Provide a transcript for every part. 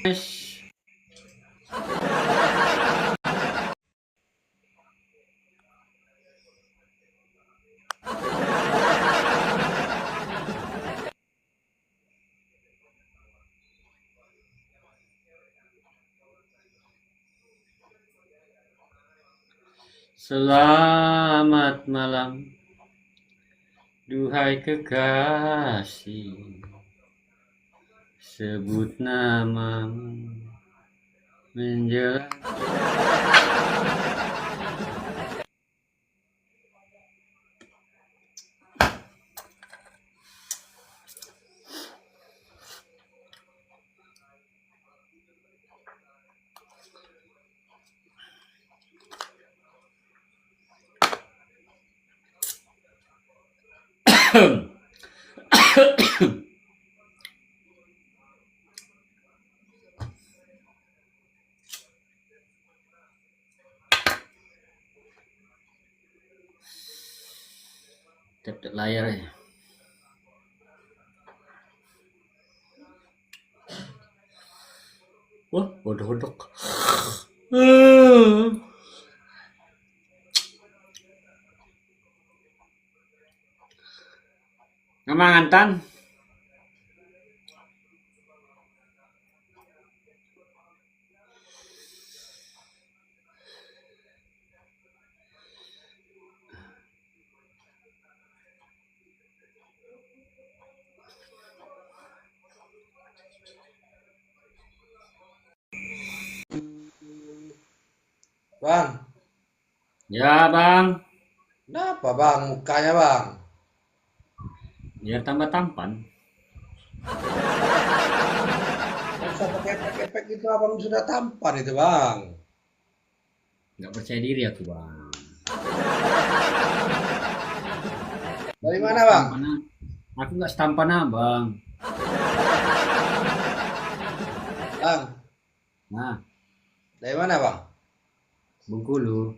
Yes. Selamat malam, duhai kekasih, sebut namamu menjelang. Tap layar ya. Wah, bodok. Ngamangan. Bang, Ya, Bang. kenapa bang mukanya bang? Biar tambah tampan. Gak usah pakai efek-efek itu abang sudah tampan itu bang. Nggak percaya diri aku, Bang. Dari Aku mana nggak bang? setampan, aku nggak setampan Abang. Bang, Nah, dari mana bang? Bengkulu.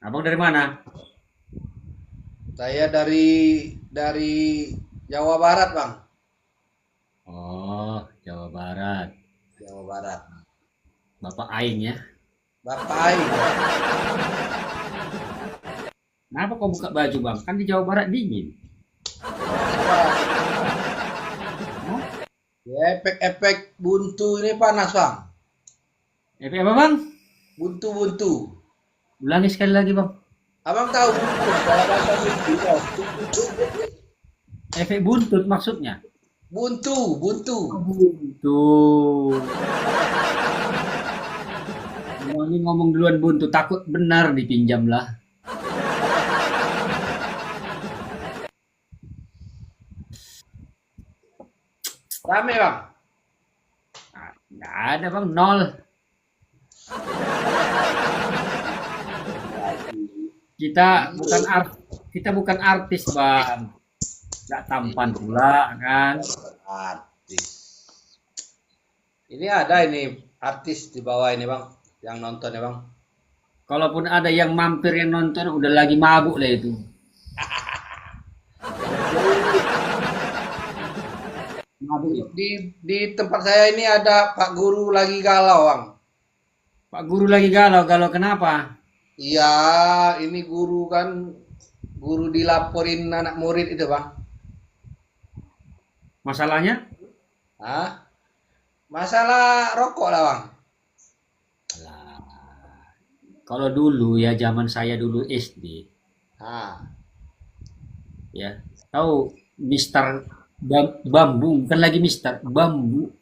Abang dari mana? Saya dari Jawa Barat bang. Oh, Jawa Barat. Jawa Barat. Bapak Aing ya. Bapak Aing. Kenapa kau buka baju, Bang? Kan di Jawa Barat dingin. Hah? Ya, efek-efek buntu ini panas bang. Apa, Bang? Buntu-buntu. Ulangi sekali lagi, Bang. Abang tahu buntu? Kalau bahasa buntu, tahu. Efek buntut maksudnya. Buntu, buntu. Tuh. Ini ngomong duluan buntu, takut benar dipinjam lah. Rame bang. Nah, nggak ada, Bang. Nol. Kita bukan artis, Bang. Nggak tampan pula, kan? Artis. Ini ada ini artis di bawah ini bang, yang nonton ya bang. Kalaupun ada yang mampir yang nonton, udah lagi mabuk lah itu. Mabuk itu. Di tempat saya ini ada Pak Guru lagi galau bang. Pak Guru lagi galau. Galau kenapa? Iya, ini guru kan, guru dilaporin anak murid itu bang. Masalahnya? Hah? Masalah rokok lah bang. Alah, kalau dulu ya zaman saya dulu SD, Ah, ya tahu Mister Bambu, bukan lagi Mister Bambu,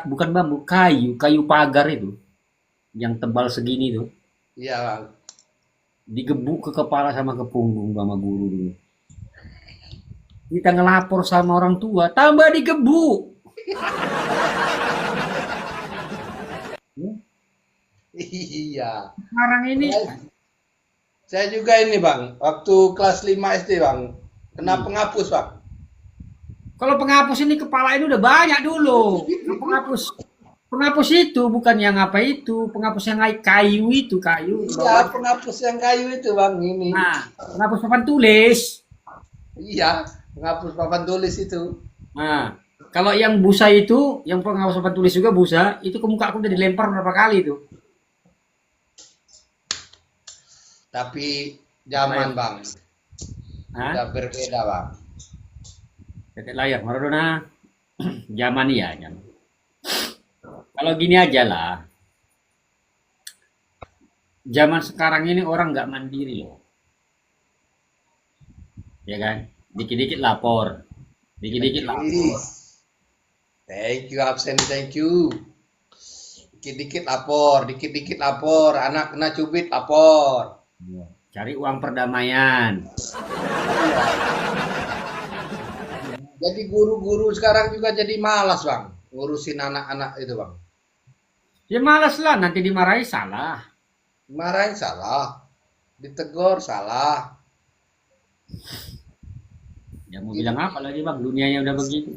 bukan bambu, kayu pagar itu, yang tebal segini tuh, iya bang. digebuk ke kepala sama ke punggung sama guru dulu. Kita ngelapor sama orang tua, tambah digebuk. Iya. Sekarang ini, Saya juga ini bang, waktu kelas 5 SD bang, kena hmm, penghapus bang. kalau penghapus ini kepala ini udah banyak dulu. Penghapus penghapus itu bukan yang apa itu, penghapus yang kayu itu, kayu Iya, bawahnya. penghapus yang kayu itu bang ini. Nah, penghapus papan tulis. Iya, penghapus papan tulis itu. Nah, Kalau yang busa itu, yang pengawas papan tulis juga busa, itu ke muka aku udah dilempar berapa kali itu. Tapi Tetek layar. zaman bang, Hah? sudah berbeda bang. Tetek layar Maradona zaman iya, zaman. Kalau gini aja lah, zaman sekarang ini orang nggak mandiri loh, ya kan? Dikit-dikit lapor, dikit-dikit lapor. Thank you absen, thank you. Dikit-dikit lapor, dikit-dikit lapor. Anak kena cubit lapor. Iya. Cari uang perdamaian. Jadi guru-guru sekarang juga jadi malas bang, ngurusin anak-anak itu bang. Ya malas lah, nanti dimarahi salah. Marahin salah, ditegur salah. Ya mau Gitu. bilang apa lagi bang, dunianya udah begitu.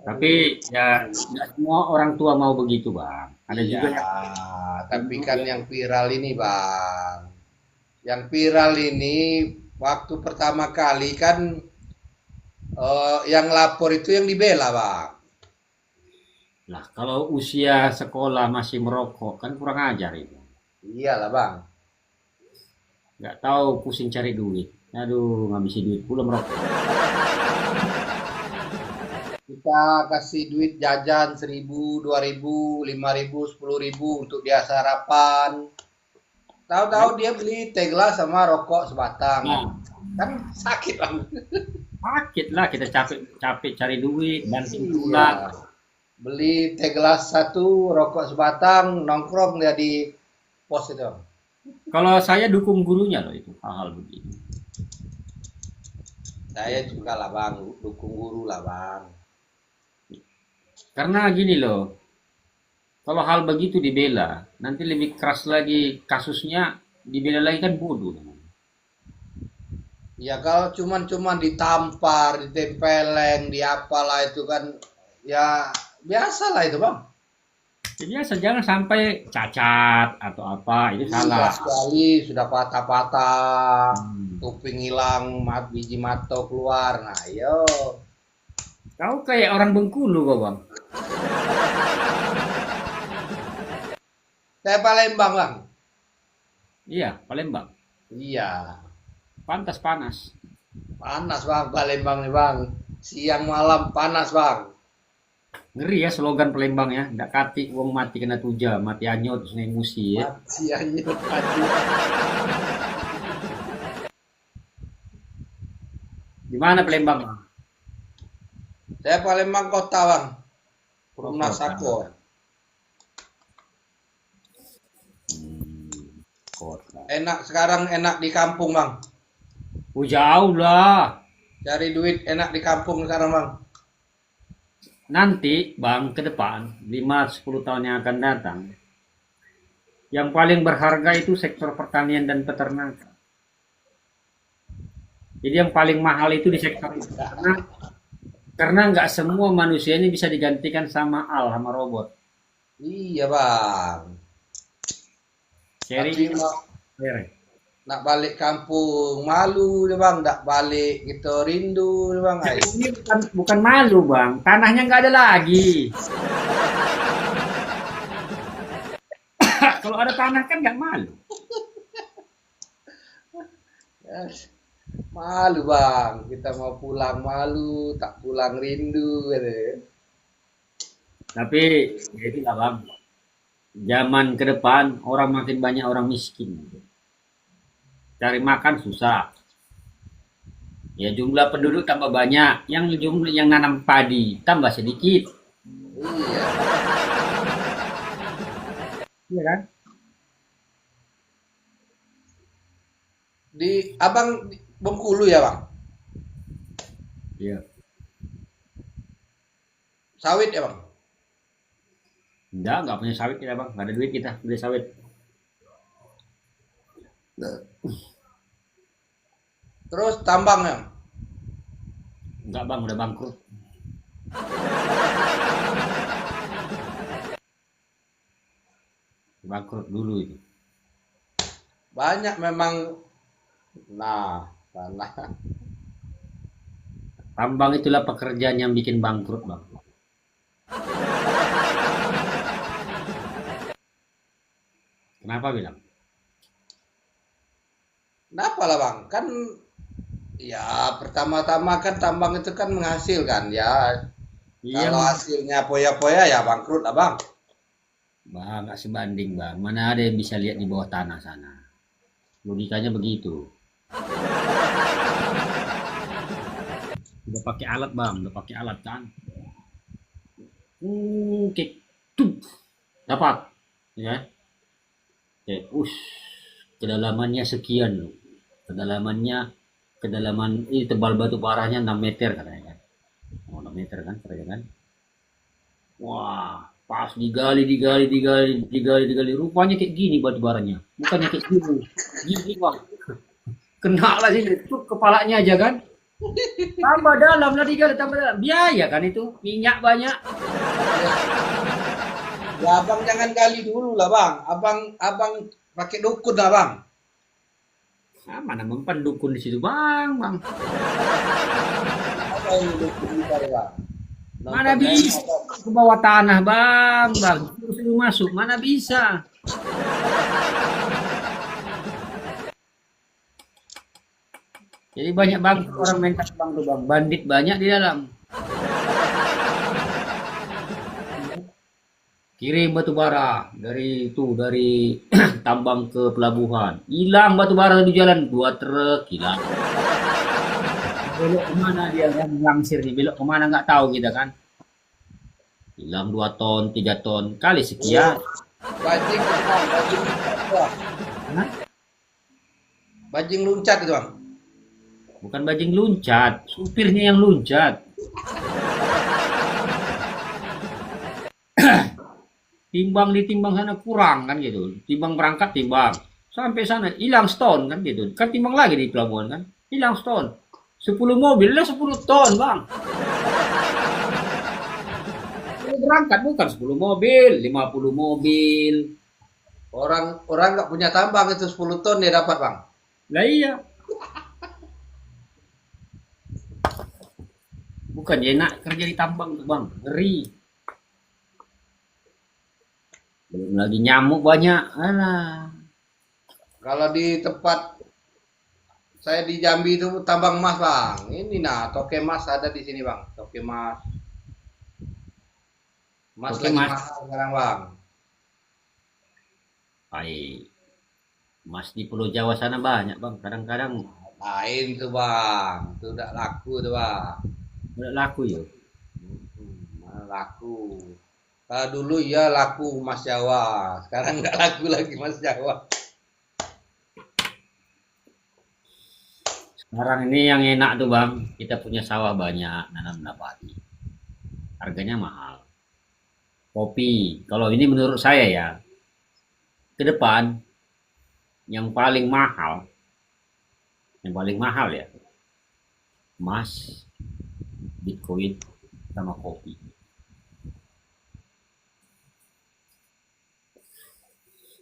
Tapi ya nggak semua orang tua mau begitu bang. Ada Iya, juga yang tapi dulu kan ya. yang viral ini bang, yang viral ini waktu pertama kali kan yang lapor itu yang dibela bang. Lah kalau usia sekolah masih merokok kan kurang ajar itu. Iyalah bang. Nggak tahu pusing cari duit. Aduh, ngabisin duit pula merokok. Kita kasih duit jajan 1.000, 2.000, 5.000, 10.000 untuk dia sarapan. Tahu-tahu dia beli teh gelas sama rokok sebatang. Nah, Kan sakit bang. sakit lah kita capek-capek cari duit, banting Iya. tulang. Beli teh gelas satu, rokok sebatang, nongkrong dia di pos itu. Kalau saya dukung gurunya loh itu hal-hal begini. Saya juga lah bang, dukung guru lah bang. Karena gini loh, kalau hal begitu dibela, nanti lebih keras lagi kasusnya, dibela lagi kan bodoh. Ya kalau cuman ditampar, ditempeleng, di apalah itu kan ya biasa lah itu bang. Ya biasa, jangan sampai cacat atau apa, itu Iya salah. sekali sudah patah-patah, Hmm. kuping hilang, biji mata keluar. Nah, yo, Kau kayak orang Bengkulu kau bang. saya Palembang bang. Iya, Palembang. Iya, Pantas panas. panas bang Palembang nih bang. Siang malam panas bang. Ngeri ya slogan Palembang ya. Ndak kati wong mati kena tuja, mati anyot terus emosi ya. Mati anyut mati. Di mana Palembang? Bang? Saya Palembang kota bang. Oh, Perumnas kota. Sakor. Hmm, kota. Enak sekarang enak di kampung bang. Oh, jauh lah. Cari duit enak di kampung sekarang bang. Nanti bang ke depan 5-10 tahun yang akan datang, yang paling berharga itu sektor pertanian dan peternakan. Jadi yang paling mahal itu di sektor itu. Karena nggak semua manusia ini bisa digantikan sama sama robot. Iya bang. Tapi Sharing. mau nak balik kampung malu deh bang. Nak balik gitu rindu deh bang. Ay. Ini bukan malu bang, tanahnya nggak ada lagi. Kalau ada tanah kan nggak malu. Yes. Malu bang. Kita mau pulang malu, tak pulang rindu gitu. Tapi ya itulah bang, zaman ke depan orang makin banyak orang miskin. Cari makan susah. Ya jumlah penduduk tambah banyak, yang jumlah yang nanam padi tambah sedikit, Iya. iya kan? Di abang di Bengkulu ya bang. Iya. Sawit ya bang. Enggak punya sawit kita bang, nggak ada duit kita beli sawit. Terus tambang ya. Enggak bang, udah bangkrut. Bangkrut dulu itu. Banyak memang. Nah, tanah. Tambang itulah pekerjaan yang bikin bangkrut, Bang. Kenapa bilang? Kenapa lah bang? Kan ya pertama-tama kan tambang itu kan menghasilkan ya. Iya, Kalau hasilnya poya-poya ya bangkrut lah bang. Bang, nggak sebanding, Bang. Mana ada yang bisa lihat di bawah tanah sana. Logikanya begitu. Udah pakai alat, Bang. Udah pakai alat kan. Oke. Tuh. Dapat. Ya. Oke. Kedalamannya sekian loh. Kedalaman ini tebal batu baranya 6 meter katanya kan. Oh, 6 meter kan, katanya kan. Wah, pas digali. Rupanya kayak gini batu baranya. Bukannya kayak gini. Gini, Bang. Kena lah sini. Tuh kepalanya aja kan. Tambah dalam lah digali, tambah dalam. Biaya kan itu. Minyak banyak. Ya abang jangan gali dulu lah bang. Abang pakai dukun lah bang. Ah, mana mempan dukun di situ, Bang. Apa yang dukun kita ya bang? Mana Nonton bisa ke bawah tanah, Bang. Suruh masuk, mana bisa. Jadi banyak banget orang main tambang tuh, Bang. Bandit banyak di dalam. Kirim batu bara dari tambang ke pelabuhan. Hilang batu bara di jalan, 2 truk hilang. Belok kemana dia kan langsir nih, belok kemana nggak tahu kita kan. Hilang 2 ton, 3 ton, kali sekian. Bajing itu bang. Bajing luncat itu bang. Hah? Bajing luncat itu bang. Bukan bajing luncat, supirnya yang luncat. Timbang ditimbang sana kurang kan gitu. Timbang berangkat timbang. Sampai sana hilang stone kan gitu. Kan timbang lagi di pelabuhan kan. Hilang stone. 10 mobil lah 10 ton, Bang. Ini berangkat bukan 10 mobil, 50 mobil. Orang orang nggak punya tambang itu 10 ton dia dapat bang. Lah iya, bukan enak kerja di tambang tuh, Bang. Ngeri. Belum lagi nyamuk banyak. Alah. Kalau di tempat saya di Jambi itu tambang emas bang. Ini nah toke emas ada di sini bang. Toke emas. Emas Oke, lagi Mas. mahal sekarang bang. Baik. Mas di Pulau Jawa sana banyak, Bang. Kadang-kadang Lain tuh bang. Itu udah laku tuh bang. udah laku ya. Mana laku. Kalau dulu ya laku emas Jawa. Sekarang nggak laku lagi emas Jawa. Sekarang ini yang enak tuh, Bang. Kita punya sawah banyak, nanam padi. Harganya mahal. Kopi. Kalau ini menurut saya ya, ke depan yang paling mahal ya, emas, Bitcoin, sama kopi.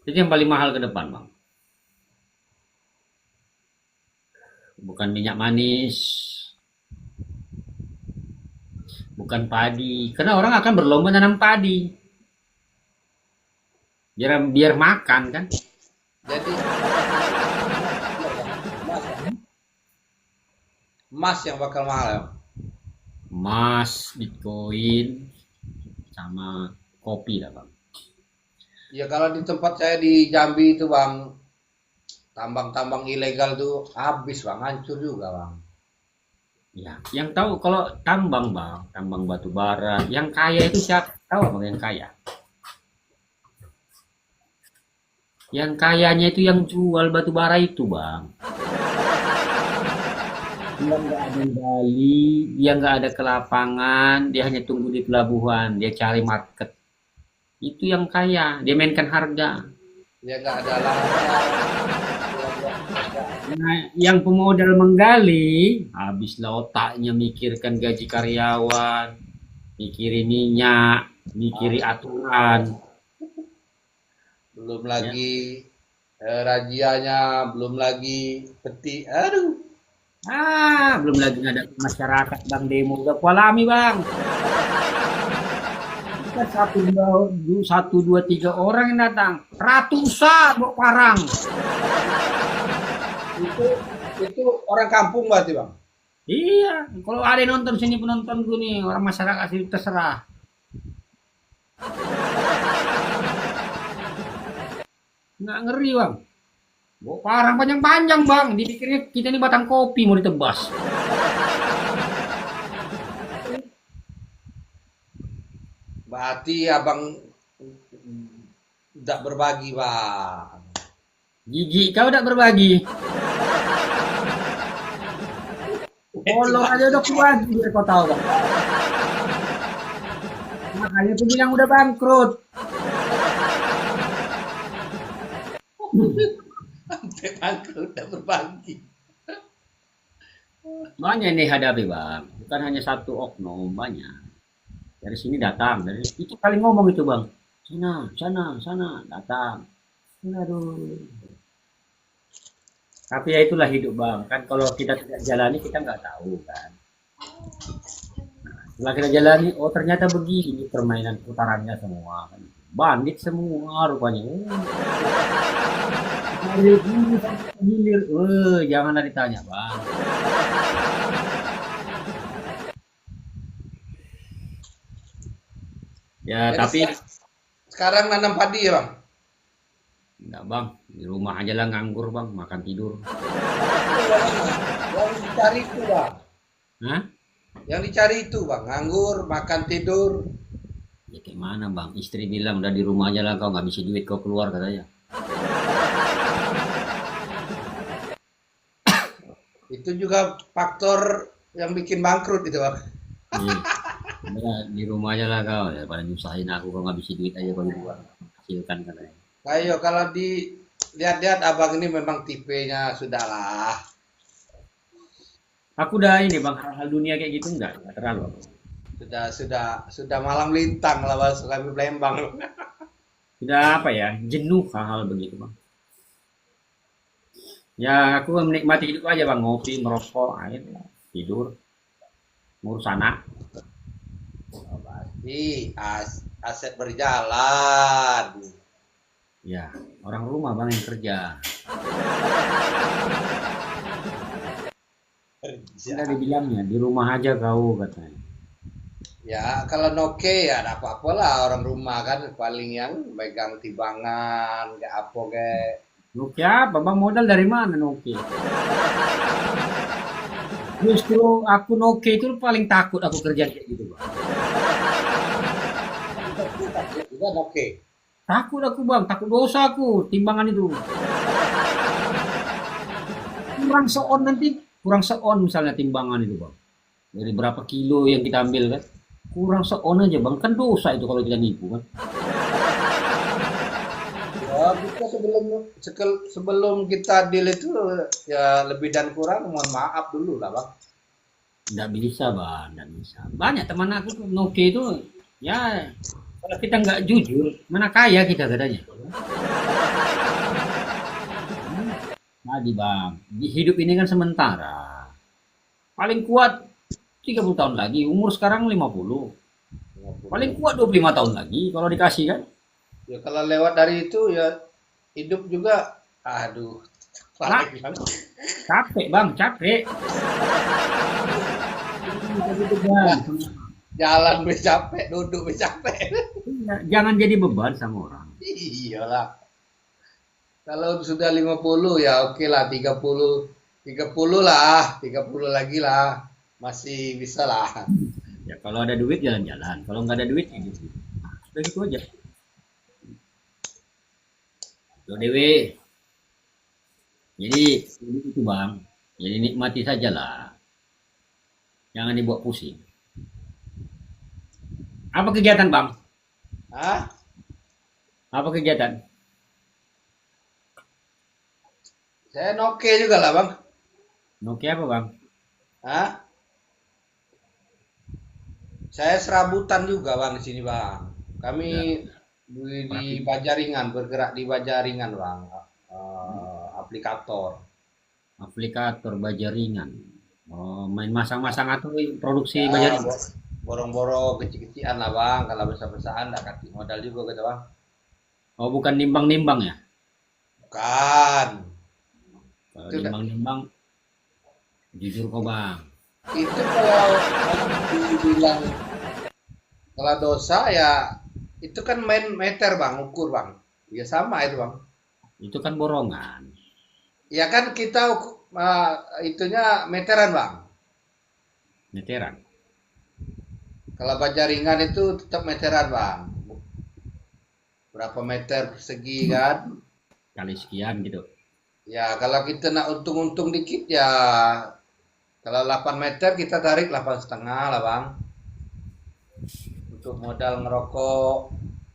Itu yang paling mahal ke depan, Bang. Bukan minyak manis, bukan padi. Karena orang akan berlomba nanam padi. Biar makan kan. Jadi emas yang bakal mahal ya. Emas, Bitcoin, sama kopi lah, Bang. Ya kalau di tempat saya di Jambi itu bang, tambang-tambang ilegal tuh habis bang, hancur juga bang. Ya, yang tahu kalau tambang, Bang, tambang batu bara, yang kaya itu siapa? Tahu Bang yang kaya? Yang kayanya itu yang jual batu bara itu, Bang. Dia nggak ada gali, dia nggak ada ke lapangan, dia hanya tunggu di pelabuhan, dia cari market. Itu yang kaya, dia mainkan harga. Ya nggak ada lahan. Nah, yang pemodal menggali, habislah otaknya mikirkan gaji karyawan, mikiri minyak, mikiri aturan. Belum Ya. lagi rajianya, belum lagi peti. Aduh, Belum lagi ada masyarakat bang demo udah kualami bang. Kita satu dua tiga orang yang datang, ratusan bawa parang. Itu itu orang kampung berarti bang. Iya, kalau ada yang nonton sini penonton gue nih orang masyarakat sih terserah. Nggak ngeri bang. Bawa parang panjang-panjang bang. Dipikirnya kita ini batang kopi mau ditebas. Berarti abang tidak berbagi bang. Gigi kau udah berbagi. Kolor aja udah kuat biar kau tahu bang. Makanya tuh bilang udah bangkrut. Sampai bangkrut udah berbagi. Banyak yang dihadapi bang. Bukan hanya satu oknum, banyak. Dari sini datang, dari itu kali ngomong itu bang. Sana, sana, sana, datang. Aduh. Tapi ya itulah hidup bang. Kan kalau kita tidak jalani kita nggak tahu kan. Setelah kita jalani, oh ternyata begini permainan putarannya semua kan. Bandit semua rupanya. Dari hulu sampai ke hilir. Janganlah ditanya bang. Ya Jadi tapi sekarang nanam padi ya bang. enggak bang. Di rumah aja lah nganggur bang, makan tidur. Yang dicari itu bang. Hah? Yang dicari itu bang. Nganggur, makan tidur. Ya kayak mana bang? Istri bilang udah di rumah aja lah kau nggak bisa duit kau keluar katanya. Itu juga faktor yang bikin bangkrut itu bang. Iya. Udah, di rumah aja lah kau daripada nyusahin aku kau nggak bisa duit aja kau di luar. Hasilkan katanya. Ayo kalau dilihat-lihat abang ini memang tipenya sudahlah. Aku udah ini bang hal-hal dunia kayak gitu enggak terlalu. Sudah malam lintang lah bang, kami Palembang. Sudah apa ya jenuh hal-hal begitu bang. Ya aku menikmati hidup aja bang ngopi merokok air tidur ngurus anak. Pasti aset berjalan. Ya orang rumah bang yang kerja. Udah Kerja. dibilangnya di rumah aja kau katanya. Ya kalau noke ya ada apa-apa lah orang rumah kan paling yang megang timbangan kayak apa kayak. Nokia apa bang modal dari mana Nokia? Justru aku Nokia itu paling takut aku kerja kayak gitu bang. Juga noke. Takut aku bang, takut dosa aku timbangan itu. Kurang seon nanti, kurang seon misalnya timbangan itu bang. Dari berapa kilo yang kita ambil kan? Kurang seon aja bang, kan dosa itu kalau kita nipu kan. Ya kita sebelum kita deal itu ya lebih dan kurang mohon maaf dulu lah bang. Nggak bisa bang, nggak bisa. Banyak teman aku tuh Nokia itu, ya kalau kita nggak jujur, mana kaya kita katanya. Tadi bang, di hidup ini kan sementara. Paling kuat 30 tahun lagi, umur sekarang 50. Paling kuat 25 tahun lagi kalau dikasih kan. Ya kalau lewat dari itu ya hidup juga aduh Lah, paling kan. capek bang, capek. Jadi beban. Jalan be capek, duduk be capek. Iya, jangan jadi beban sama orang. Iyalah. Kalau sudah 50 ya oke lah 30 lah, 30 lagi lah. Masih bisa lah. Ya kalau ada duit jalan-jalan, kalau nggak ada duit ya gitu. Udah gitu aja. Yo Dewi, jadi itu bang, jadi nikmati saja lah, jangan dibuat pusing. Apa kegiatan bang? Hah? Apa kegiatan? Saya noke juga lah bang. Nokia apa bang? Hah? Saya serabutan juga bang di sini bang. Kami Ya, di berarti Bajaringan, bergerak di Bajaringan bang. Aplikator. Aplikator baja ringan. Oh, main masang-masang atau produksi Ya, baja ringan. borong-borong kecil-kecilan lah bang. Kalau besar-besaran nggak kasih modal juga gitu bang. Oh, bukan nimbang-nimbang ya? Bukan. Kalau Itu nimbang-nimbang, jujur kok bang. itu kalau dibilang kalau dosa ya itu kan main meter bang, ukur bang. Ya sama itu bang. Itu kan borongan. Ya kan kita itunya meteran bang. Meteran. Kalau baja ringan itu tetap meteran bang. Berapa meter persegi kan? Kali sekian gitu. Ya kalau kita nak untung-untung dikit ya kalau 8 meter kita tarik 8,5 lah bang. Untuk modal ngerokok,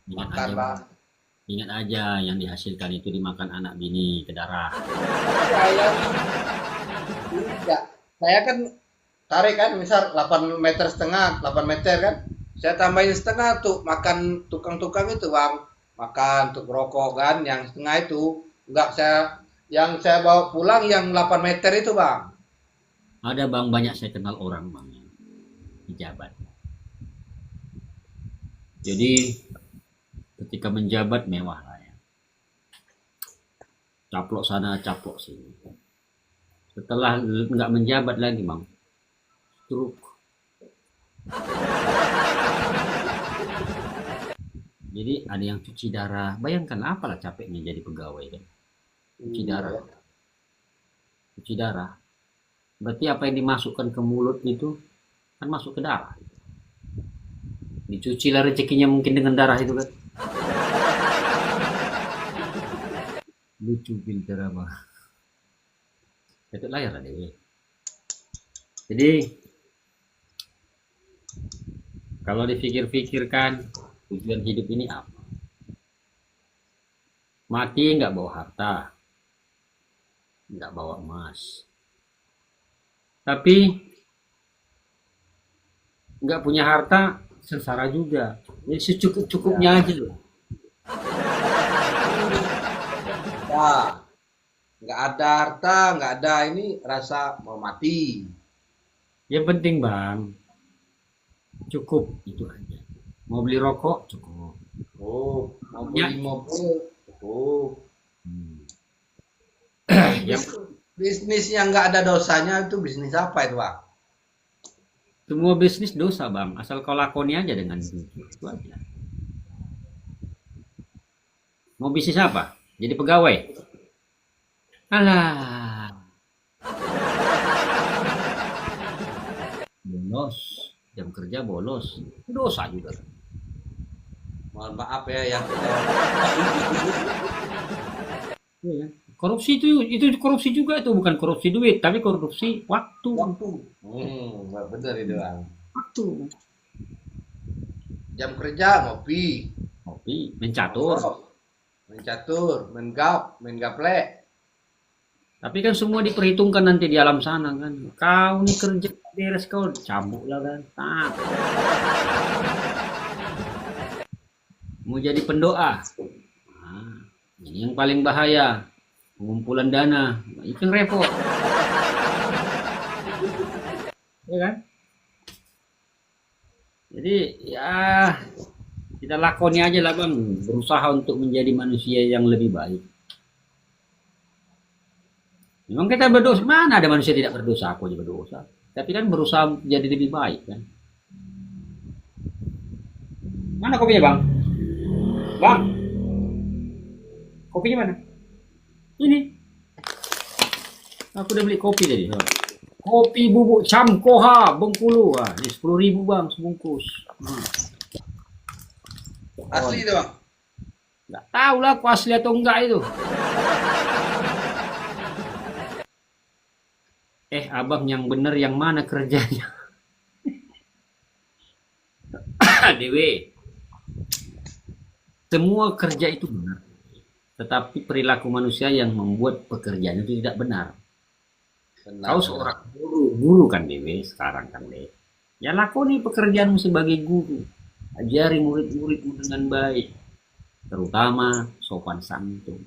Ingat makan aja bang. bang. Ingat aja yang dihasilkan itu dimakan anak bini ke darah. Saya tidak. Saya kan tarik kan misal 8 meter setengah, 8 meter kan. Saya tambahin setengah tuh makan tukang-tukang itu bang. Makan untuk rokok kan yang setengah itu enggak yang saya bawa pulang yang 8 meter itu bang. Ada bang, banyak saya kenal orang bang yang pejabat. Jadi ketika menjabat mewah lah ya. Caplok sana, caplok sini. Setelah nggak menjabat lagi bang, stroke. Jadi ada yang cuci darah. Bayangkan apalah capeknya jadi pegawai kan. Cuci darah, cuci darah. Berarti apa yang dimasukkan ke mulut itu kan masuk ke darah. Dicuci lah rezekinya mungkin dengan darah itu kan. Lucu filter apa. Itu layar ada ya. Jadi kalau dipikir-pikirkan tujuan hidup ini apa? Mati nggak bawa harta, nggak bawa emas. Tapi nggak punya harta sengsara juga. Jadi secukup-cukupnya aja loh. Ya, nggak ada harta, nggak ada ini rasa mau mati. Yang penting bang, cukup itu aja. Mau beli rokok cukup. Oh, mau Ya. beli mobil. Oh, Hmm. bisnis, Yang bisnis yang nggak ada dosanya itu bisnis apa itu bang? semua bisnis dosa bang, asal kau lakoni aja dengan jujur itu aja. Mau bisnis apa? Jadi pegawai? Alah, bolos, jam kerja bolos, dosa juga. Mohon maaf ya yang Iya kan? Korupsi itu korupsi juga itu bukan korupsi duit, tapi korupsi waktu. waktu. Bener itu bang. Waktu. Jam kerja ngopi, Kopi, mencatur. main catur, main gap, main gaplek. Tapi kan semua diperhitungkan nanti di alam sana kan. Kau nih kerja beres kau cambuk lah kan. Tak. Mau jadi pendoa. Nah, ini yang paling bahaya. Pengumpulan dana. Nah, itu yang repot. Ya kan? Jadi ya kita lakoni aja lah bang. Berusaha untuk menjadi manusia yang lebih baik. Memang kita berdosa. Mana ada manusia tidak berdosa? Aku aja berdosa. Tapi kan berusaha jadi lebih baik kan. Mana kopinya bang? Bang, kopinya mana? Ini. Aku udah beli kopi tadi. Kopi bubuk Camkoha Bengkulu. Wah, ini 10.000 bang sebungkus. Asli itu bang. Nggak tahu lah aku asli atau enggak itu. Abang yang bener yang mana kerjanya? Dewe. Semua kerja itu benar. Tetapi perilaku manusia yang membuat pekerjaan itu tidak benar. Kau seorang guru kan Dewe sekarang kan Dewe. Ya lakoni pekerjaanmu sebagai guru. Ajari murid-muridmu dengan baik. Terutama sopan santun.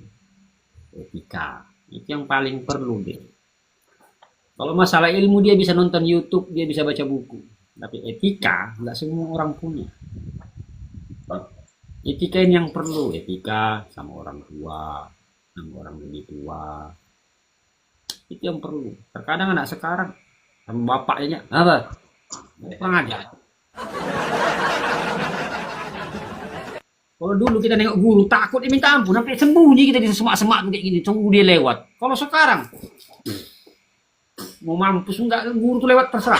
Etika. Itu yang paling perlu Dewe. Kalau masalah ilmu dia bisa nonton YouTube, dia bisa baca buku. Tapi etika nggak semua orang punya. Etika ini yang perlu, etika sama orang tua, sama orang lebih tua. Itu yang perlu. Terkadang anak sekarang sama bapaknya apa? Kurang aja. Kalau dulu kita nengok guru takut dia minta ampun, sampai sembunyi kita di semak-semak kayak gini, tunggu dia lewat. Kalau sekarang mau mampus enggak guru tuh lewat terserah.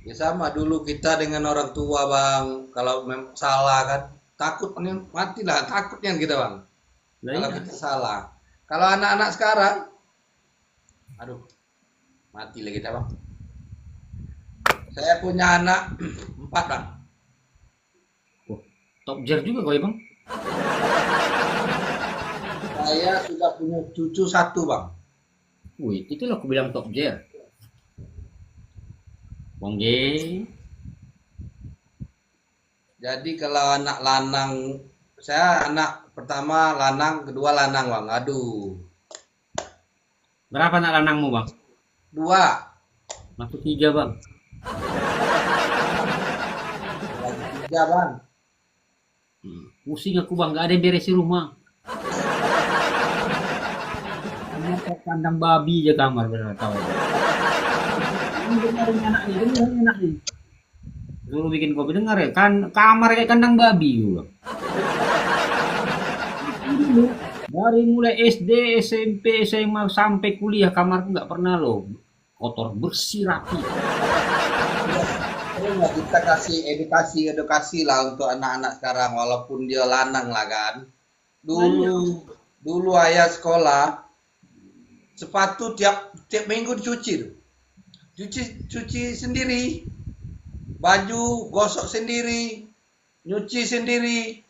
Ya sama dulu kita dengan orang tua bang, kalau salah kan takut matilah takutnya kita bang. Nah, Kalau iya. kita salah. Kalau anak-anak sekarang, aduh, mati lagi kita bang. Saya punya anak 4 bang. Wah, top jar juga kau ya bang. Saya sudah punya cucu 1 bang. Wih, itulah aku bilang top jar. Bang G. Jadi kalau anak lanang, saya anak pertama lanang, kedua lanang bang. Aduh, Berapa anak lanangmu bang? 2, Aku 3 bang. lagi 3 bang. Pusing aku bang, gak ada yang beresin rumah. Kamar kayak kandang babi aja kamar benar tahu. Ini dengerin anak nih, dengerin anak nih. Dulu bikin kopi dengar ya, kan kamar kayak kandang babi juga. Dari mulai SD, SMP, SMA sampai kuliah kamarku nggak pernah loh kotor, bersih rapi. Terus nggak kita kasih edukasi lah untuk anak-anak sekarang, walaupun dia lanang lah kan. Dulu ayah sekolah sepatu tiap minggu dicuci tuh. Cuci sendiri, baju gosok sendiri, nyuci sendiri.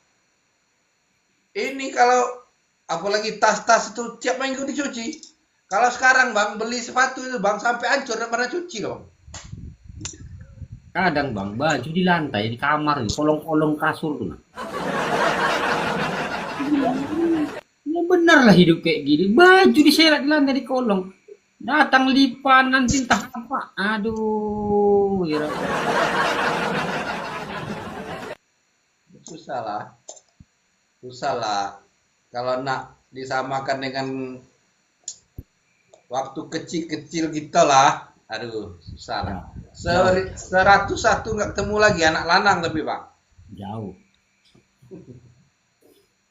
Ini kalau apalagi tas-tas itu tiap minggu dicuci. Kalau sekarang bang beli sepatu itu bang sampai hancur dan pernah cuci loh. Kadang bang baju di lantai di kamar, di kolong-kolong kasur tuh. Nah. Ya benar lah hidup kayak gini. Baju diseret di lantai di kolong. Datang lipan nanti entah apa. Aduh, ya. Susah lah. Susah lah. Kalau nak disamakan dengan waktu kecil-kecil gitu lah. Aduh, susah lah. 101 nggak ketemu lagi anak lanang tapi bang. Jauh.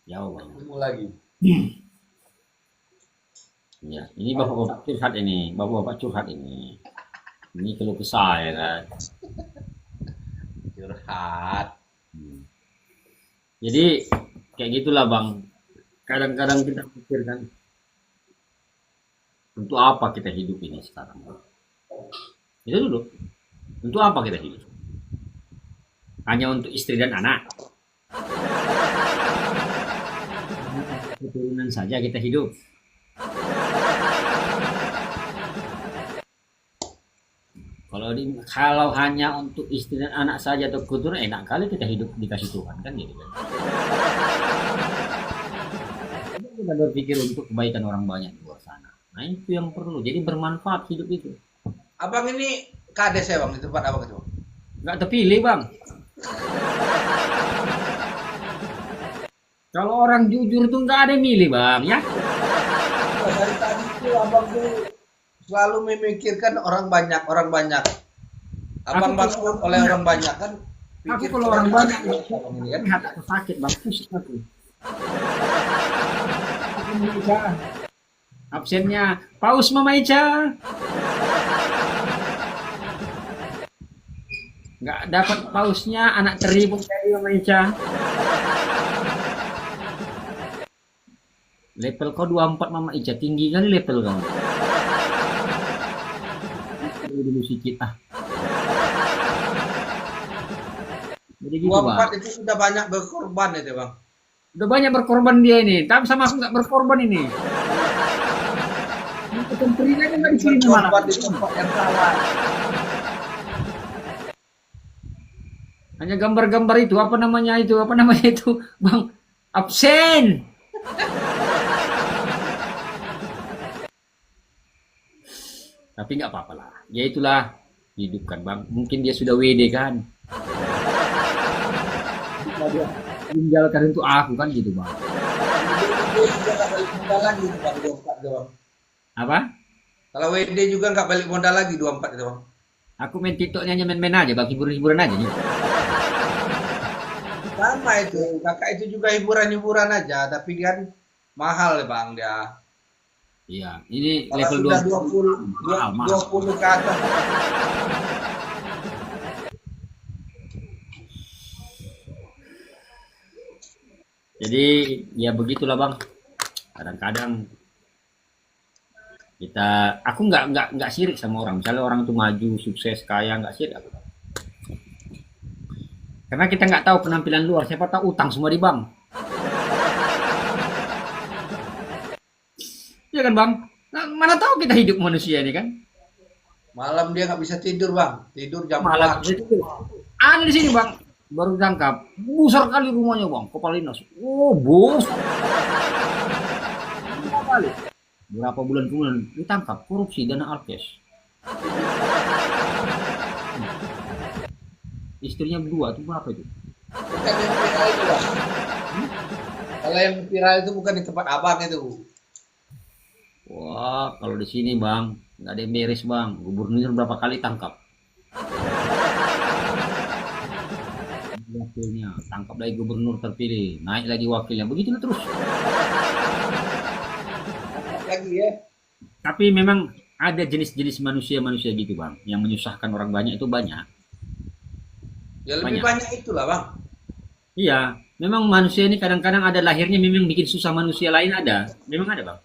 Jauh bang. Ketemu lagi. Ya, ini bapak-bapak curhat ini, bapak-bapak curhat ini. Ini keluh kesah ya kan. Curhat. Jadi kayak gitulah bang. Kadang-kadang kita pikir kan, untuk apa kita hidup ini sekarang? Itu dulu. Untuk apa kita hidup? Hanya untuk istri dan anak. Keturunan saja kita hidup. Kalau hanya untuk istri dan anak saja atau keturunan, enak kali kita hidup dikasih Tuhan kan gitu kan. Kita berpikir untuk kebaikan orang banyak di luar sana. Nah itu yang perlu. Jadi bermanfaat hidup itu. Abang ini kades ya bang di tempat abang itu. Nggak terpilih bang. Kalau orang jujur tuh nggak ada yang milih bang ya. Dari tadi itu abang tuh selalu memikirkan orang banyak, orang banyak. Abang maksud oleh orang banyak kan? Aku kalau orang banyak abang ini kan. lihat aku sakit bang, pusing aku. Aku mau Ica. Absennya paus Mama Ica. Nggak dapat pausnya, anak teri pun jadi Mama Ica. Level kau 24 Mama Ica, tinggi kali level kau. Dulu sikit ah. Jadi gitu bang. 24 itu sudah banyak berkorban itu bang. Udah banyak berkorban dia ini, tapi sama aku nggak berkorban ini. Temperingannya nggak disini malah. Berkorban di tempat yang salah. Hanya gambar-gambar itu, apa namanya itu, bang, absen. Tapi nggak apa-apa lah. Ya itulah hidup kan bang. Mungkin dia sudah WD kan. Jika dia tinggalkan untuk aku kan gitu bang. WD juga nggak balik modal lagi itu Bang 24 itu Bang. Apa? Kalau WD juga nggak balik modal lagi 24 itu Bang. Aku main TikToknya hanya main-main aja bang. Hiburan-hiburan aja nih. Sama itu, kakak itu juga hiburan-hiburan aja, tapi kan mahal ya Bang dia. Iya. Ini Kalau level sudah 20. 20, Mahal, mahal. 20 ke atas. Jadi ya begitulah bang. Kadang-kadang aku nggak sirik sama orang. Misalnya orang itu maju, sukses, kaya, nggak sirik aku. Karena kita nggak tahu penampilan luar. Siapa tahu utang semua di bank. Iya kan bang? Nah, mana tahu kita hidup manusia ini kan? Malam dia nggak bisa tidur Bang, tidur jam Malah 4. itu. Ada di sini bang. Baru tangkap. Besar kali rumahnya bang. Kepala dinas. Oh bos. Berapa kali? Berapa bulan kemudian ditangkap korupsi dana Alkes. Istrinya berdua tuh berapa itu? Bukan yang viral itu Bang. Kalau yang viral itu bukan di tempat abang itu. Wah, kalau di sini bang, nggak ada yang beres bang. Gubernur berapa kali tangkap? Wakilnya, tangkap lagi gubernur terpilih, naik lagi wakilnya, begitu terus. Lagi ya. Tapi memang ada jenis-jenis manusia-manusia gitu bang, yang menyusahkan orang banyak itu banyak. Ya lebih Banyak. banyak itulah Bang. Iya, memang manusia ini kadang-kadang ada lahirnya memang bikin susah manusia lain ada, memang ada bang.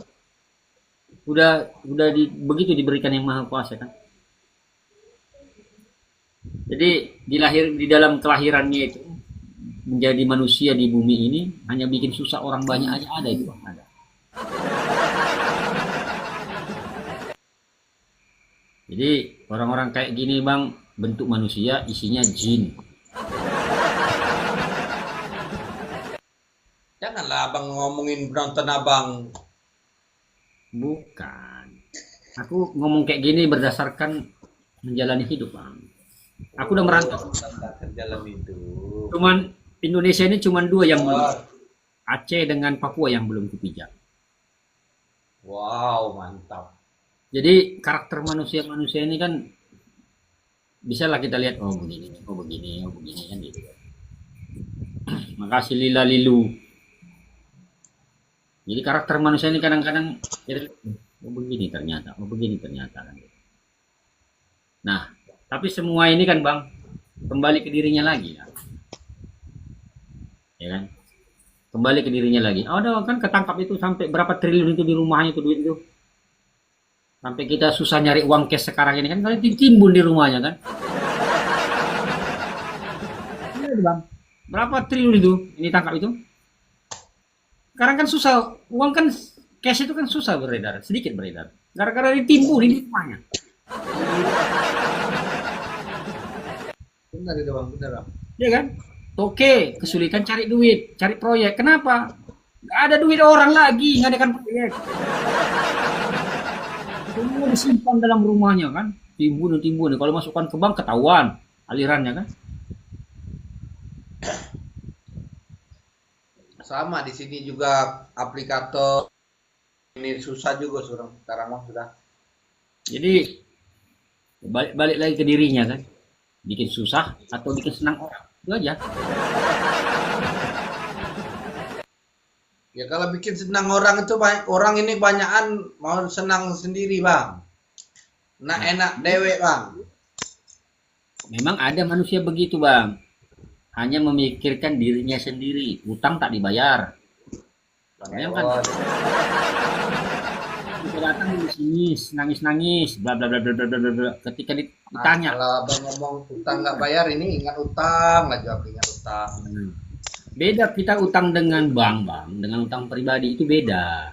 Begitu diberikan yang maha kuasa kan. Jadi di dalam kelahirannya itu menjadi manusia di bumi ini hanya bikin susah orang banyak aja ada itu bang, ada. Jadi orang-orang kayak gini bang bentuk manusia isinya jin. Janganlah Abang ngomongin penonton Abang. Bukan. Aku ngomong kayak gini berdasarkan menjalani hidup bang. Aku udah merantau. Tentang jalan itu. Cuman Indonesia ini cuman dua yang belum. Oh, Aceh dengan Papua yang belum kupijak. wow, mantap. Jadi karakter manusia-manusia ini kan bisalah kita lihat oh begini, oh begini, oh begini kan gitu. Makasih lila lilu. Jadi karakter manusia ini kadang-kadang oh begini ternyata, oh begini ternyata kan. Nah, tapi semua ini kan bang kembali ke dirinya lagi ya, ya kan? Kembali ke dirinya lagi. Oh, udah kan ketangkap itu sampai berapa triliun itu di rumahnya itu duit itu. Sampai kita susah nyari uang cash sekarang ini kan kalian ditimbun di rumahnya kan. Iya bang. Berapa triliun itu ini tangkap itu? Sekarang kan susah, uang kan cash itu kan susah beredar, sedikit beredar. Gara-gara ditimbun di rumahnya. Benar itu Bang, benar Bang. Iya kan? Oke, kesulitan cari duit, cari proyek. Kenapa? Gak ada duit orang lagi, ngadakan proyek. Semua disimpan dalam rumahnya kan, timbun. Kalau masukkan ke bank ketahuan alirannya kan. Sama di sini juga aplikator ini susah juga sekarang mah sudah. Jadi balik lagi ke dirinya kan, bikin susah atau bikin senang orang, itu aja. Ya kalau bikin senang orang itu orang ini banyakan mau senang sendiri Bang. Nah enak dewek Bang. Memang ada manusia begitu bang, hanya memikirkan dirinya sendiri, utang tak dibayar. Bayangkan, kita datang di sini nangis, bla bla bla bla bla bla bla. Ketika ditanya, Kalau Abang ngomong utang nggak bayar ini ingat utang lah jawab ingat utang. beda kita utang dengan bank bang, dengan utang pribadi itu beda.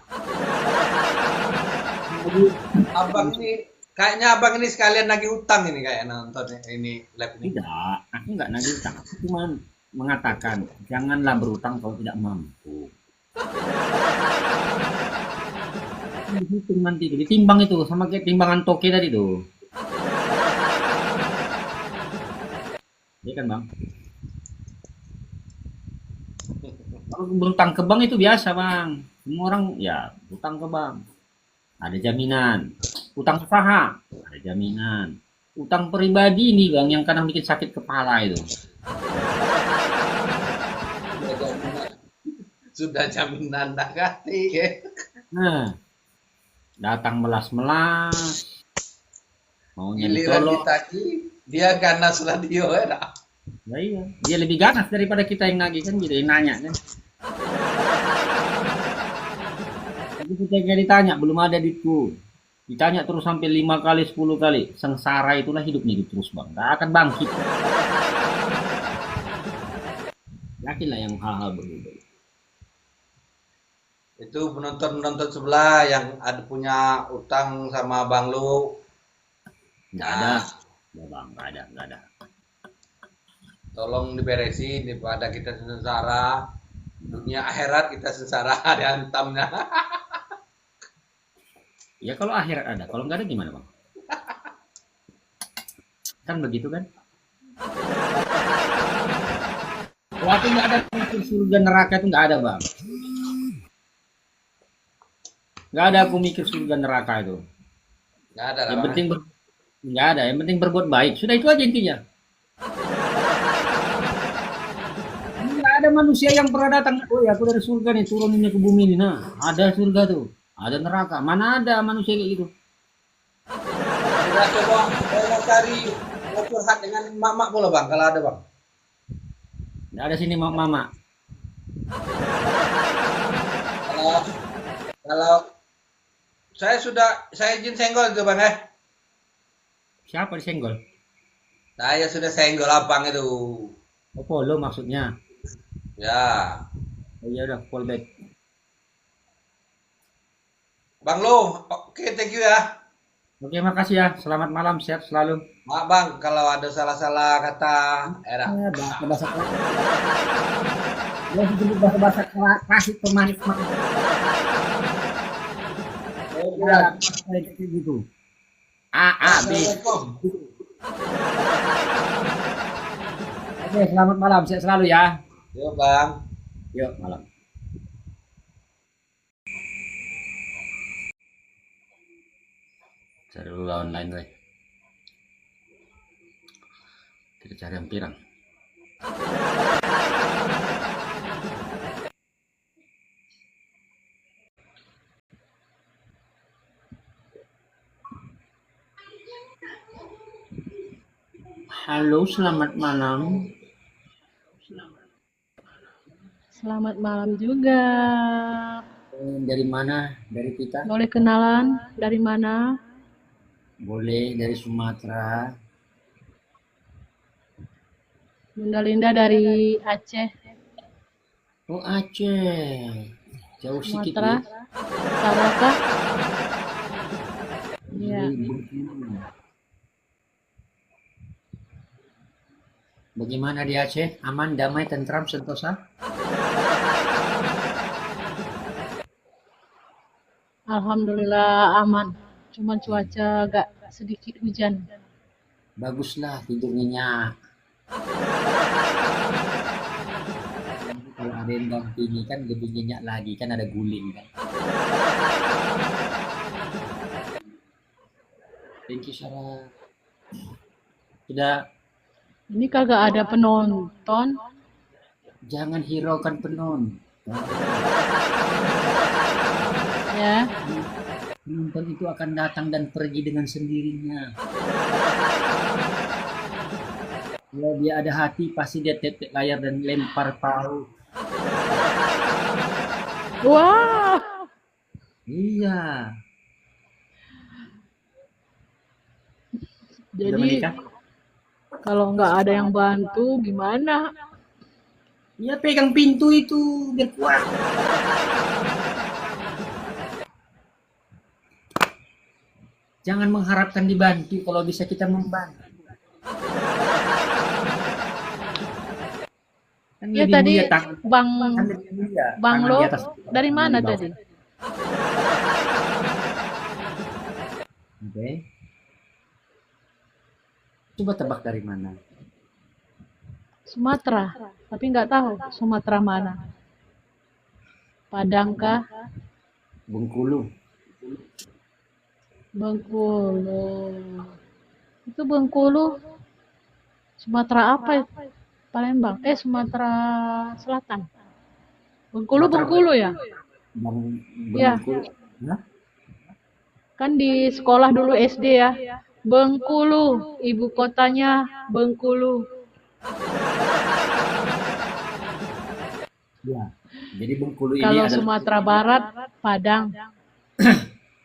Abang ini kayaknya Abang ini sekalian lagi utang ini kayak nonton ini live ini. Tidak, aku nggak nagih utang, aku cuma mengatakan janganlah berutang kalau tidak mampu. dihitung nanti itu, ditimbang itu sama kayak timbangan toke tadi tuh. Iya kan, Bang? Kalau berutang ke bank itu biasa, Bang. Semua orang ya utang ke bank. Ada jaminan. Utang usaha, ada jaminan. Utang pribadi nih, Bang, yang kadang bikin sakit kepala itu. Sudah jaminan, sudah jaminan tak ganti ya. Nah, datang melas-melas, maunya Giliran ditolong. ditagi, dia ganas radio ya. Dak? Ya iya, dia lebih ganas daripada kita yang nagih kan gitu, yang nanya kan. Tapi ketika ditanya belum ada duitku. Ditanya terus sampai 5 kali, 10 kali. Sengsara itulah hidupnya gitu terus, Bang. Gak akan bangkit. Yakinlah yang hal-hal begitu. Itu penonton-penonton sebelah yang ada punya utang sama Bang Lu. Nggak ada. Nah, Ya, Bang, nggak ada, nggak ada. tolong diberesin daripada kita sengsara. Dunia akhirat kita sengsara dihantamnya. Ya kalau akhirat ada, kalau nggak ada gimana, Bang? Kan begitu kan? Waktu nggak ada mikir surga neraka itu nggak ada, Bang. Nggak ada aku mikir surga neraka itu. Nggak ada lah Yang Bang. penting nggak ada, yang penting berbuat baik. Sudah itu aja intinya. Nggak ada manusia yang pernah datang. Oh ya, aku dari surga nih turuninnya ke bumi ini. Nah, ada surga tuh, ada neraka. Mana ada manusia kayak gitu? Kita coba saya mau cari mau curhat dengan mak-mak boleh Bang kalau ada Bang. Nggak ada sini mama. Kalau kalau saya izin senggol itu Bang ya. Siapa disenggol? Saya sudah senggol abang itu. Oh, follow maksudnya. Ya. Oh, iya udah, follow back. Bang Lo, oke thank you ya. Oke, makasih ya. Selamat malam, sehat selalu. Maaf Bang kalau ada salah-salah kata. Era. Bahasa ya sebelum bahasa klasik pemanis manis ya, kayak gitu. A B. Assalamualaikum. Oke, selamat malam, sehat selalu ya. Yo Bang. Yuk, malam. Cari dulu online, weh. Kita cari yang pirang. Halo, selamat malam. Selamat malam juga. Dari mana? Dari kita? Boleh kenalan dari mana? Boleh dari Sumatera. Bunda Linda dari Aceh, Oh, Aceh. Jauh sedikit Sumatera. ya. Saraka. Iya. Bagaimana di Aceh? Aman, damai, tentram, sentosa? Alhamdulillah aman. Cuman cuaca agak sedikit hujan. Baguslah tidur nyenyak. Kalau ada yang dampingi kan lebih nyenyak lagi, kan ada guling kan. Thank you, Sarah. Sudah, Ini kagak ada penonton. jangan hiraukan penonton. Ya. Penonton itu akan datang dan pergi dengan sendirinya. Kalau dia ada hati, pasti dia tepek layar dan lempar palu. Wah. Iya. Sudah Jadi menikah? kalau nggak ada yang bantu gimana? Iya, pegang pintu itu biar kuat. Jangan mengharapkan dibantu kalau bisa kita membantu. Kan Ya lebih tadi mulia tangan. Bang Kan lebih mulia Bang tangan Lo di atas dari tangan mana di bawah. tadi? Oke. Coba tebak dari mana? Sumatera, tapi nggak tahu Sumatera mana. Padang kah? Bengkulu. Bengkulu. Itu Bengkulu, Sumatera apa itu? Palembang. Sumatera Selatan. Bengkulu, Sumatera Bengkulu ya? Bang Ya, Bengkulu. Hah? kan di sekolah dulu SD ya. Bengkulu, ibu kotanya Bengkulu. Ya. Jadi Bengkulu ini Kalau adalah, Sumatera Barat, Padang.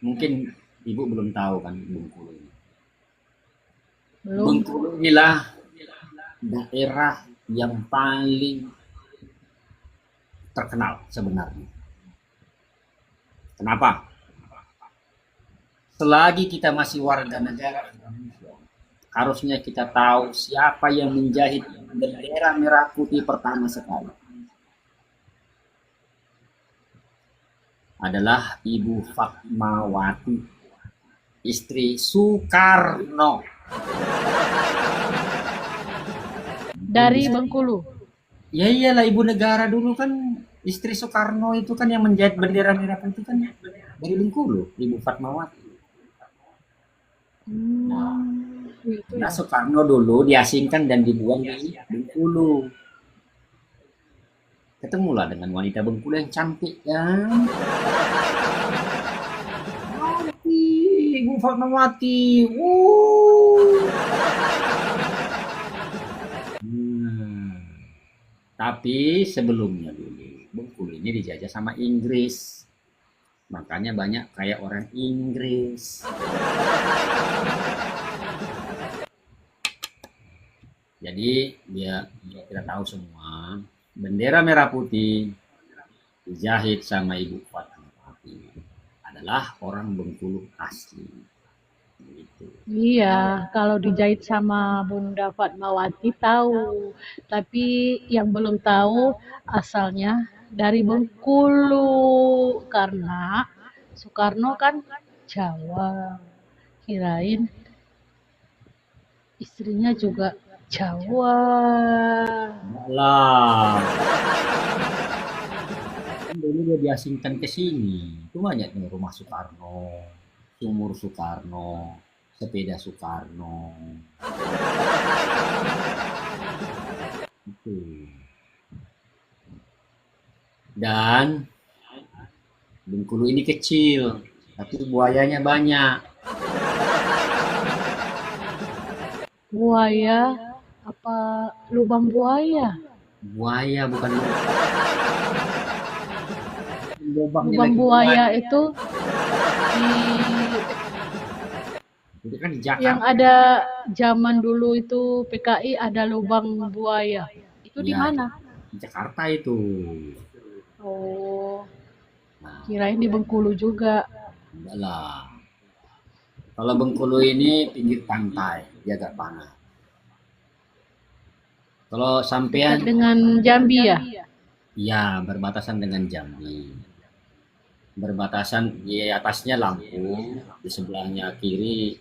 mungkin ibu belum tahu kan Bengkulu ini. Belum. Bengkulu inilah daerah yang paling terkenal sebenarnya. Kenapa? Selagi kita masih warga negara Indonesia, harusnya kita tahu siapa yang menjahit bendera merah putih pertama sekali. Adalah Ibu Fatmawati, istri Soekarno. Dari Bengkulu. Ya iyalah, ibu negara dulu kan, istri Soekarno itu kan yang menjahit bendera merah putih kan dari Bengkulu, Ibu Fatmawati. Nah, Gitu karena ya. Soekarno dulu diasingkan dan dibuang di Bengkulu. Ketemulah dengan wanita Bengkulu yang cantik kan. Ibu Fatmawati. Hmm. Tapi sebelumnya dulu Bengkulu ini dijajah sama Inggris. Makanya banyak kayak orang Inggris. Jadi dia kita tahu semua bendera merah putih dijahit sama Ibu Fatmawati adalah orang Bengkulu asli. Gitu. Iya, kalau dijahit sama Bunda Fatmawati tahu. Tapi yang belum tahu asalnya dari Bengkulu. Karena Soekarno kan Jawa. Kirain istrinya juga Jawa. Enggak lah. Kan dulu dia diasingkan ke sini. Itu banyak nih rumah Soekarno, sumur Soekarno, sepeda Soekarno. Itu. Dan Bengkulu ini kecil, tapi buayanya banyak. Buaya apa lubang buaya? Buaya bukan lubangnya Lubang lagi buaya buaya. itu di Itu kan di yang Jakarta. ada zaman dulu itu PKI ada lubang buaya. Itu di Ya, mana? di Jakarta itu. Oh, Nah, kirain di Bengkulu juga. enggak lah. Kalau Bengkulu ini pinggir pantai, dia agak panas. Kalau Dekat sampean, dengan Jambi ya? ya berbatasan dengan Jambi. Berbatasan di atasnya Lampung, di sebelahnya kiri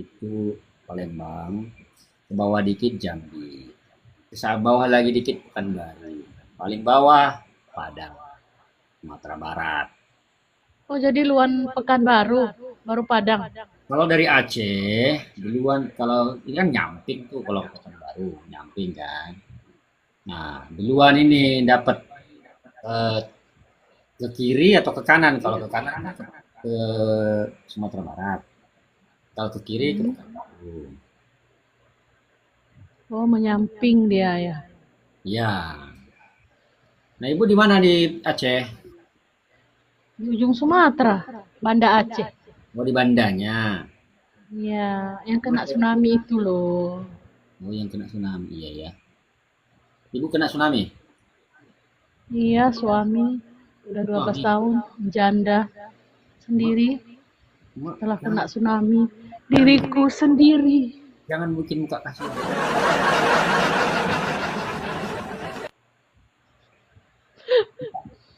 itu Palembang, ke bawah dikit Jambi. Ke bawah lagi dikit Pekanbaru. Paling bawah Padang, Sumatera Barat. Oh, jadi luan Pekanbaru, baru Padang. Kalau dari Aceh, duluan kalau ini kan nyamping tuh kalau ke Pekanbaru, nyamping kan. Nah, duluan ini dapat eh, ke kiri atau ke kanan. Kalau ke kanan kan ke Sumatera Barat. Kalau ke kiri ke Hmm. Pekanbaru. Oh, menyamping dia ya. Ya. Nah, Ibu di mana di Aceh? Di ujung Sumatera, Banda Aceh. Oh, di Bandanya. Iya, yang kena tsunami itu loh. Oh, yang kena tsunami. Iya ya. Ibu kena tsunami? Iya, suami udah Wah, 12 nih. tahun, janda Mak, sendiri mak, setelah jangan kena tsunami. Diriku sendiri. jangan bikin muka kasihan.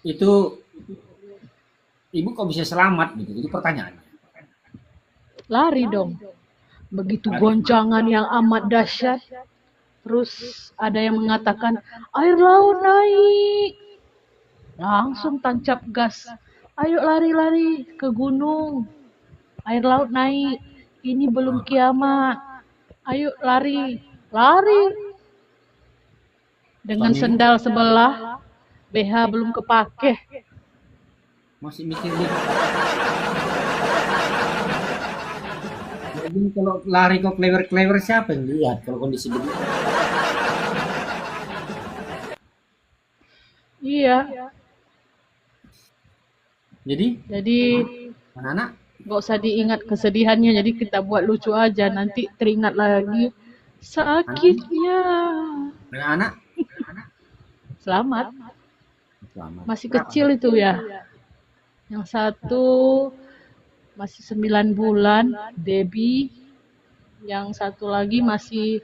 Itu Ibu kok bisa selamat gitu? Itu pertanyaannya. lari dong. Begitu Lari. goncangan yang amat dahsyat. Terus ada yang mengatakan, air laut naik. Langsung tancap gas. Ayo lari-lari ke gunung. Air laut naik. Ini belum kiamat. Ayo lari. Lari. Dengan Suamimu sendal sebelah. BH belum kepake. masih mikir dia. Jadi kalau lari kok clever-clever siapa yang lihat kalau kondisi begitu? Iya. Jadi Jadi anak-anak nggak usah diingat kesedihannya. Jadi kita buat lucu aja. Nanti teringat lagi sakitnya. anak-anak Selamat. selamat. Masih Berapa? kecil itu ya. Yang satu masih 9 bulan, baby. Yang satu lagi masih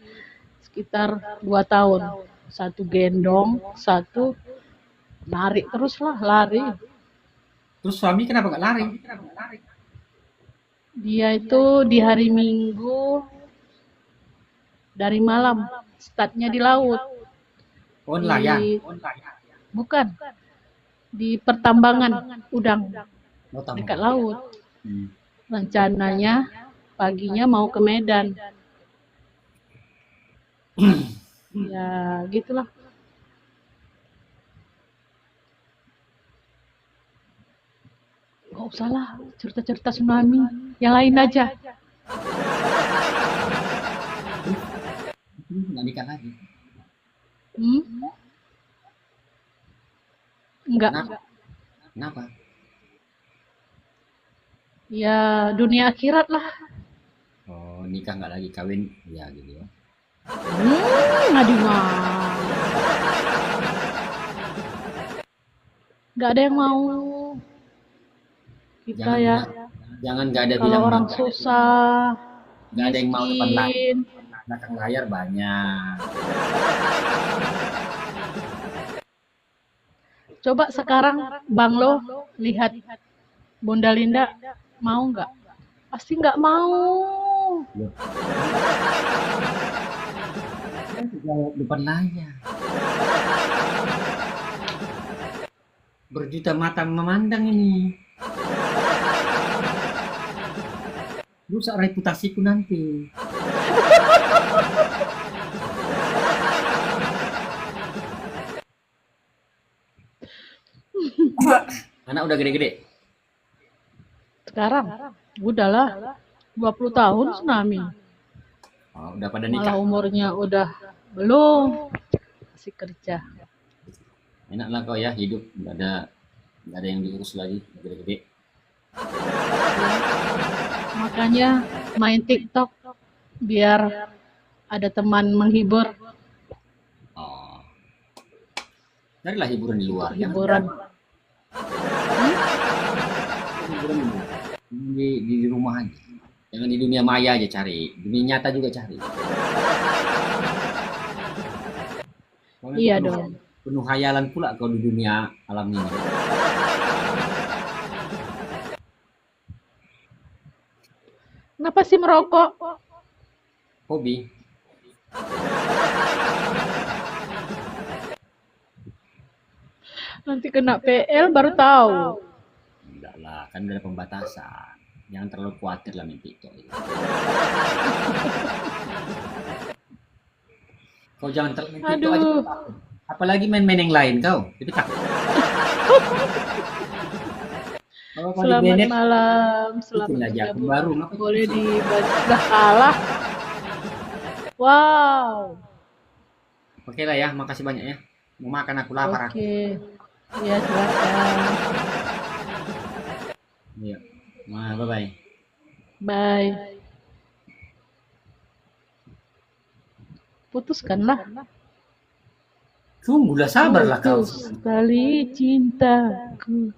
sekitar 2 tahun. Satu gendong, satu lari terus lah, lari. Terus suami kenapa nggak lari? Dia itu di hari Minggu dari malam, startnya di laut. Oh, nelayan. Bukan, di pertambangan udang Oh, tamu. dekat laut. Hmm. Rencananya paginya mau ke Medan. Ya, gitulah. Gak usah lah, cerita-cerita tsunami. Yang lain aja. Nggak nikah lagi. Enggak. Kenapa? Ya, dunia akhirat lah. Oh, nikah nggak lagi, kawin ya gitu ya. Aduh, nggak ada yang mau. Kita ya, Jangan nggak ada kalau bilang orang mau. susah, Nggak ada yang mau depan layar. miskin. Belakang layar banyak. Coba sekarang Bang Lo lihat Bunda Linda, mau nggak? Pasti nggak mau. Jawab depan layar. Berjuta mata memandang ini. Rusak reputasiku nanti. Anak udah gede-gede. Sekarang, udahlah, 20 tahun tsunami. Oh, udah pada Malah nikah. umurnya udah belum, masih kerja. Enak lah kau ya hidup. Nggak ada yang diurus lagi. Udah gede-gede. Makanya main TikTok biar ada teman menghibur, Oh. Carilah hiburan di luar. hiburan. Hiburan di rumah aja. Jangan di dunia maya aja cari. Dunia nyata juga cari. Soalnya Iya penuh- dong. Penuh hayalan pula kau di dunia alam ini. Kenapa sih merokok? Hobi. Nanti kena PL baru tahu. Enggak lah, kan udah ada pembatasan. Jangan terlalu khawatir lah main TikTok itu. Kau jangan terlalu main TikTok aja. Aduh. Takut. Apalagi main-main yang lain kau. Itu takut. Kalau kau Selamat di-banned, malam, bikin selamat aja akun bergabung. baru. Ngapain Boleh sih? sudah kalah. Wow. Oke lah ya, makasih banyak ya. Mau makan aku lapar. Aku. Oke. Ya, silakan. Iya. Nah, bye-bye. Bye. Putuskanlah. Sungguhlah sabarlah kau. Putus tali cintaku.